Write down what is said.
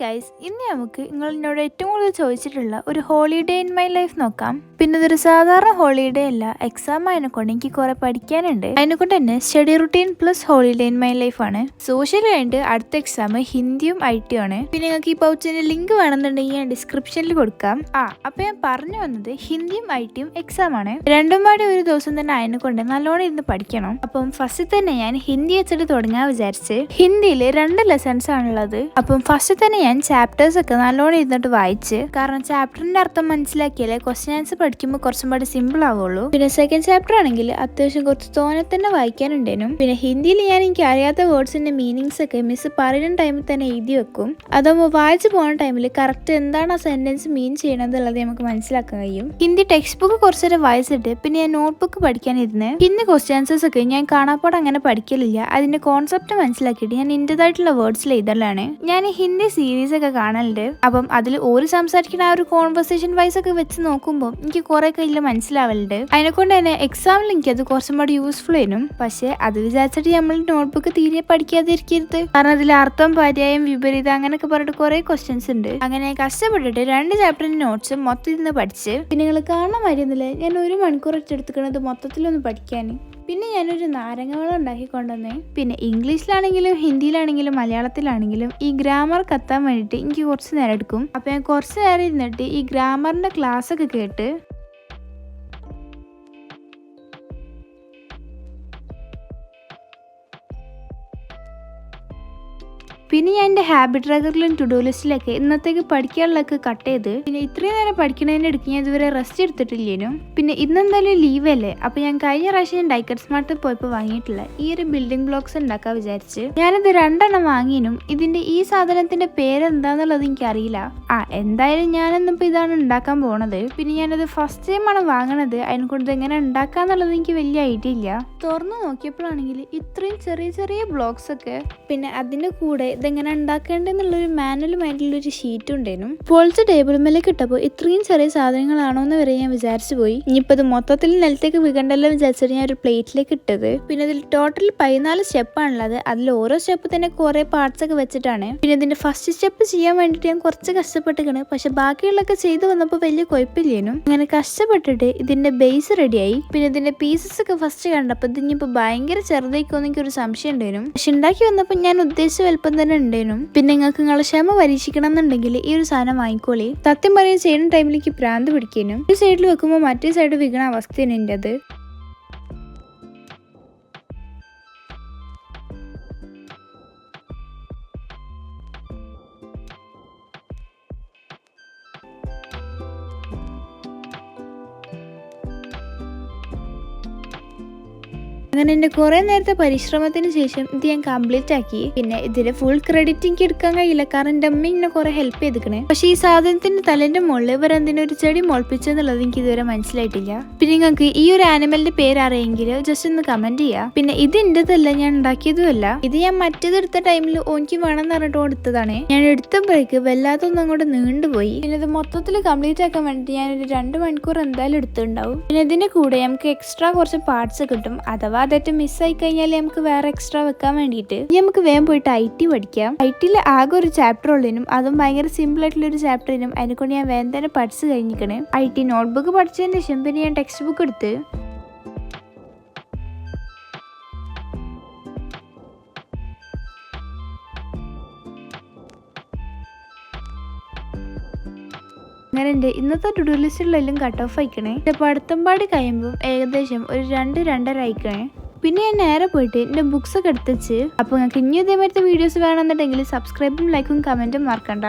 Guys, ഇന്ന് നമുക്ക് നിങ്ങളോട് ഏറ്റവും കൂടുതൽ ചോദിച്ചിട്ടുള്ള ഒരു ഹോളിഡേ ഇൻ മൈ ലൈഫ് നോക്കാം. പിന്നെ ഇതൊരു സാധാരണ ഹോളിഡേ അല്ല, എക്സാം ആയതിനെക്കൊണ്ട് എനിക്ക് കുറെ പഠിക്കാനുണ്ട്. അതിനെക്കൊണ്ട് തന്നെ study routine plus Holiday Inn my life ആണ്. സോഷ്യൽ കഴിഞ്ഞിട്ട് അടുത്ത എക്സാം ഹിന്ദിയും IT ആണ്. പിന്നെ നിങ്ങൾക്ക് ഈ പൗച്ചിന്റെ ലിങ്ക് വേണമെന്നുണ്ടെങ്കിൽ ഞാൻ ഡിസ്ക്രിപ്ഷനിൽ കൊടുക്കാം. അപ്പൊ ഞാൻ പറഞ്ഞു വന്നത് ഹിന്ദിയും ITയും എക്സാം ആണ്. രണ്ടും പാടി ഒരു ദിവസം തന്നെ ആയതിനെക്കൊണ്ട് നല്ലോണം ഇരുന്ന് പഠിക്കണം. അപ്പം ഫസ്റ്റ് തന്നെ ഞാൻ ഹിന്ദി വെച്ചിട്ട് തുടങ്ങാൻ വിചാരിച്ച്. ഹിന്ദിയിൽ 2 ലെസൺസ് ആണുള്ളത്. അപ്പം ഫസ്റ്റ് തന്നെ ഞാൻ ചാപ്റ്റേഴ്സ് ഒക്കെ നല്ലോണം ഇരുന്നിട്ട് വായിച്ച്, കാരണം ചാപ്റ്ററിന്റെ അർത്ഥം മനസ്സിലാക്കിയാലേ ക്വസ്റ്റ്യൻ ആൻസർ പഠിക്കുമ്പോൾ കുറച്ചും പാടി സിമ്പിൾ ആവുള്ളൂ. പിന്നെ സെക്കൻഡ് ചാപ്റ്റർ ആണെങ്കിൽ അത്യാവശ്യം കുറച്ച് തോനെ തന്നെ വായിക്കാനുണ്ടേനും. പിന്നെ ഹിന്ദിയിൽ ഞാൻ എനിക്ക് അറിയാത്ത വേർഡ്സിന്റെ മീനിങ്സ് ഒക്കെ മിസ് പറയുന്ന ടൈമിൽ തന്നെ എഴുതി വെക്കും. അതാകുമ്പോൾ വായിച്ചു പോകുന്ന ടൈമിൽ കറക്റ്റ് എന്താണ് ആ സെന്റൻസ് മീൻ ചെയ്യണതുള്ളത് നമുക്ക് മനസ്സിലാക്കാൻ കഴിയും. ഹിന്ദി ടെക്സ്റ്റ് ബുക്ക് കുറച്ചേരം വായിച്ചിട്ട് പിന്നെ ഞാൻ നോട്ട് ബുക്ക് പഠിക്കാനിരുന്ന് ഹിന്ദി ക്വസ്റ്റ്യൻ ആൻസേഴ്സ് ഒക്കെ ഞാൻ കാണാപ്പാട് അങ്ങനെ പഠിക്കലില്ല. അതിന്റെ കോൺസെപ്റ്റ് മനസ്സിലാക്കിയിട്ട് ഞാൻ എന്റേതായിട്ടുള്ള വേർഡ്സിൽ എഴുതലാണ്. ഞാൻ ഹിന്ദി സീരീസ് ഒക്കെ കാണലുണ്ട്. അപ്പം അതിൽ ഒരു സംസാരിക്കുന്ന ആ ഒരു കോൺവെർസേഷൻ വൈസ് ഒക്കെ വെച്ച് നോക്കുമ്പോൾ എനിക്ക് കുറെ കയ്യിൽ മനസ്സിലാവലുണ്ട്. അതിനെക്കൊണ്ട് തന്നെ എക്സാമിൽ എനിക്ക് അത് കുറച്ചും കൂടി യൂസ്ഫുൾ ആയിരുന്നു. പക്ഷെ അത് വിചാരിച്ചിട്ട് നമ്മൾ നോട്ട്ബുക്ക് തീരെ പഠിക്കാതിരിക്കരുത്. കാരണം അതിൽ അർത്ഥം, പര്യായം, വിപരീതം അങ്ങനെയൊക്കെ പറഞ്ഞിട്ട് കുറെ ക്വസ്റ്റ്യൻസ് ഉണ്ട്. അങ്ങനെ കഷ്ടപ്പെട്ടിട്ട് 2 ചാപ്റ്ററിന്റെ നോട്ട്സ് മൊത്തത്തിൽ നിന്ന് പഠിച്ച്. പിന്നെ നിങ്ങൾ കാണാൻ വരുന്നില്ല, ഞാൻ 1 മണിക്കൂർ എടുത്തുക്കുന്നത് മൊത്തത്തിലൊന്ന് പഠിക്കാൻ. പിന്നെ ഞാനൊരു നാരങ്ങ വെള്ളം ഉണ്ടാക്കി കൊണ്ടുവന്നേ. പിന്നെ ഇംഗ്ലീഷിലാണെങ്കിലും ഹിന്ദിയിലാണെങ്കിലും മലയാളത്തിലാണെങ്കിലും ഈ ഗ്രാമർ കത്താൻ വേണ്ടിയിട്ട് എനിക്ക് കുറച്ച് നേരം എടുക്കും. അപ്പം ഞാൻ കുറച്ച് നേരം ഇരുന്നിട്ട് ഈ ഗ്രാമറിൻ്റെ ക്ലാസ് ഒക്കെ കേട്ട് പിന്നെ ഞാൻ എൻ്റെ ഹാബിറ്റ് ട്രാക്കറിലും ടു ഡു ലിസ്റ്റിലൊക്കെ ഇന്നത്തേക്ക് പഠിക്കാനുള്ളതൊക്കെ കട്ട് ചെയ്ത്. പിന്നെ ഇത്രയും നേരം പഠിക്കണതിൻ്റെ ഇടയ്ക്ക് ഞാൻ ഇതുവരെ റെസ്റ്റ് എടുത്തിട്ടില്ലേനും. പിന്നെ ഇന്നെന്തായാലും ലീവല്ലേ, അപ്പോൾ ഞാൻ കഴിഞ്ഞ പ്രാവശ്യം ഞാൻ ഡൈക്കറ്റ് സ്മാർട്ടിൽ പോയപ്പോൾ വാങ്ങിയിട്ടില്ല ഈ ഒരു ബിൽഡിംഗ് ബ്ലോക്സ് ഉണ്ടാക്കാൻ വിചാരിച്ച്. ഞാനിത് 2 എണ്ണം വാങ്ങിനും. ഇതിന്റെ ഈ സാധനത്തിന്റെ പേരെന്താന്നുള്ളത് എനിക്കറിയില്ല. എന്തായാലും ഞാനിന്നിപ്പോൾ ഇതാണ് ഉണ്ടാക്കാൻ പോണത്. പിന്നെ ഞാനത് ഫസ്റ്റ് ടൈമാണ് വാങ്ങണത്. അതിനെക്കൊണ്ട് എങ്ങനെ ഉണ്ടാക്കാന്നുള്ളത് എനിക്ക് വലിയ ഐഡിയ ഇല്ല. തുറന്നു നോക്കിയപ്പോഴാണെങ്കിൽ ഇത്രയും ചെറിയ ചെറിയ ബ്ലോക്സ് ഒക്കെ, പിന്നെ അതിന്റെ കൂടെ ഇതെങ്ങനെ ഉണ്ടാക്കേണ്ടെന്നുള്ളൊരു മാനുവലുമായിട്ടുള്ളൊരു ഷീറ്റ് ഉണ്ടായിരുന്നു. പൊളിച്ച ടേബിൾ മേലേക്ക് ഇട്ടപ്പോൾ ഇത്രയും ചെറിയ സാധനങ്ങളാണോ എന്ന് വരെ ഞാൻ വിചാരിച്ചു പോയി. ഇനിയിപ്പോൾ ഇത് മൊത്തത്തിൽ നിലത്തേക്ക് വികണ്ടല്ലോ വിചാരിച്ചിട്ട് ഞാൻ ഒരു പ്ലേറ്റിലേക്ക് ഇട്ടത്. പിന്നെ ഇതിൽ ടോട്ടൽ 14 സ്റ്റെപ്പാണുള്ളത്. അതിൽ ഓരോ സ്റ്റെപ്പ് തന്നെ കുറെ പാർട്സ് ഒക്കെ വെച്ചിട്ടാണ്. പിന്നെ ഇതിന്റെ ഫസ്റ്റ് സ്റ്റെപ്പ് ചെയ്യാൻ വേണ്ടിയിട്ട് ഞാൻ കുറച്ച് കഷ്ടപ്പെട്ടിരിക്കണ്. പക്ഷെ ബാക്കിയുള്ളൊക്കെ ചെയ്തു വന്നപ്പോൾ വലിയ കുഴപ്പമില്ലേനും. അങ്ങനെ കഷ്ടപ്പെട്ടിട്ട് ഇതിന്റെ ബേസ് റെഡിയായി. പിന്നെ ഇതിന്റെ പീസസ് ഒക്കെ ഫസ്റ്റ് കണ്ടപ്പോൾ ഇതിനിപ്പോൾ ഭയങ്കര ചെറുതായിക്കോന്ന് എനിക്കൊരു സംശയം ഉണ്ടായിരുന്നു. പക്ഷെ ഉണ്ടാക്കി വന്നപ്പോൾ ഞാൻ ഉദ്ദേശിച്ച വലുപ്പം തന്നെ ഉണ്ടായിരുന്നു. പിന്നെ നിങ്ങൾക്ക് നിങ്ങളെ ക്ഷമ പരീക്ഷിക്കണം എന്നുണ്ടെങ്കിൽ ഈ ഒരു സാധനം വാങ്ങിക്കോളി. സത്യം പറയുക ചെയ്യുന്ന ടൈമിലേക്ക് പ്രാന്ത് പിടിക്കാനും. ഒരു സൈഡിൽ വെക്കുമ്പോൾ മറ്റേ സൈഡ് വിൽക്കണ അവസ്ഥയാണ് എൻ്റെ അത്. അങ്ങനെ എൻ്റെ കുറെ നേരത്തെ പരിശ്രമത്തിന് ശേഷം ഇത് ഞാൻ കംപ്ലീറ്റ് ആക്കി. പിന്നെ ഇതിന്റെ ഫുൾ ക്രെഡിറ്റ് എനിക്ക് എടുക്കാൻ കഴിയില്ല, കാരണം എൻ്റെ അമ്മ ഇങ്ങനെ കുറെ ഹെൽപ്പ് ചെയ്തിക്കണേ. പക്ഷെ ഈ സാധനത്തിന്റെ തലേന്റെ മുകളിൽ ഇവർ എന്തിനൊരു ചെടി മുളപ്പിച്ചെന്നുള്ളത് എനിക്ക് ഇതുവരെ മനസ്സിലായിട്ടില്ല. പിന്നെ നിങ്ങൾക്ക് ഈ ഒരു ആനിമലിന്റെ പേര് അറിയെങ്കിൽ ജസ്റ്റ് ഒന്ന് കമന്റ് ചെയ്യാം. പിന്നെ ഇത് എന്റേതല്ല, ഞാൻ ഉണ്ടാക്കിയതുമല്ല. ഇത് ഞാൻ മറ്റേത് എടുത്ത ടൈമിൽ ഓനിക്ക് വേണമെന്ന് പറഞ്ഞിട്ട് എടുത്തതാണ്. ഞാൻ എടുത്തപ്പോഴേക്ക് വല്ലാത്തൊന്നും അങ്ങോട്ട് നീണ്ടുപോയി. പിന്നെ ഇത് മൊത്തത്തിൽ കംപ്ലീറ്റ് ആക്കാൻ വേണ്ടിയിട്ട് ഞാനൊരു 2 മണിക്കൂർ എന്തായാലും എടുത്തിട്ടുണ്ടാവും. പിന്നെ ഇതിന്റെ കൂടെ നമുക്ക് എക്സ്ട്രാ കുറച്ച് പാർട്സ് കിട്ടും. അഥവാ അതായിട്ട് മിസ്സായി കഴിഞ്ഞാൽ നമുക്ക് വേറെ എക്സ്ട്രാ വെക്കാൻ വേണ്ടിയിട്ട് നമുക്ക് വേഗം പോയിട്ട് IT പഠിക്കാം. ITയിൽ ആകെ ഒരു ചാപ്റ്റർ ഉള്ളതിനും അതും ഭയങ്കര സിമ്പിൾ ആയിട്ടുള്ള ഒരു ചാപ്റ്ററിനും അതിനെക്കൊണ്ട് ഞാൻ വേഗം തന്നെ പഠിച്ചു കഴിഞ്ഞിരിക്കണേ. IT നോട്ട്ബുക്ക് പഠിച്ചതിന് ശേഷം പിന്നെ ഞാൻ ടെക്സ്റ്റ് ബുക്ക് എടുത്ത് അങ്ങനെ എൻ്റെ ഇന്നത്തെ ടു ഡു ലിസ്റ്റിലെല്ലാം കട്ട് ഓഫ് ആയിക്കണേ. എൻ്റെ പഠിത്തമ്പാടി കഴിയുമ്പോൾ ഏകദേശം ഒരു 2-2:30 ആയിക്കണേ. പിന്നെ ഞാൻ നേരെ പോയിട്ട് എൻ്റെ ബുക്സ് ഒക്കെ എടുത്തുവെച്ച്. അപ്പോൾ നിങ്ങൾക്ക് ഇനി ഇതേമാതിരത്തെ വീഡിയോസ് വേണമെന്നുണ്ടെങ്കിൽ സബ്സ്ക്രൈബും ലൈക്കും കമൻറ്റും മറക്കണ്ട.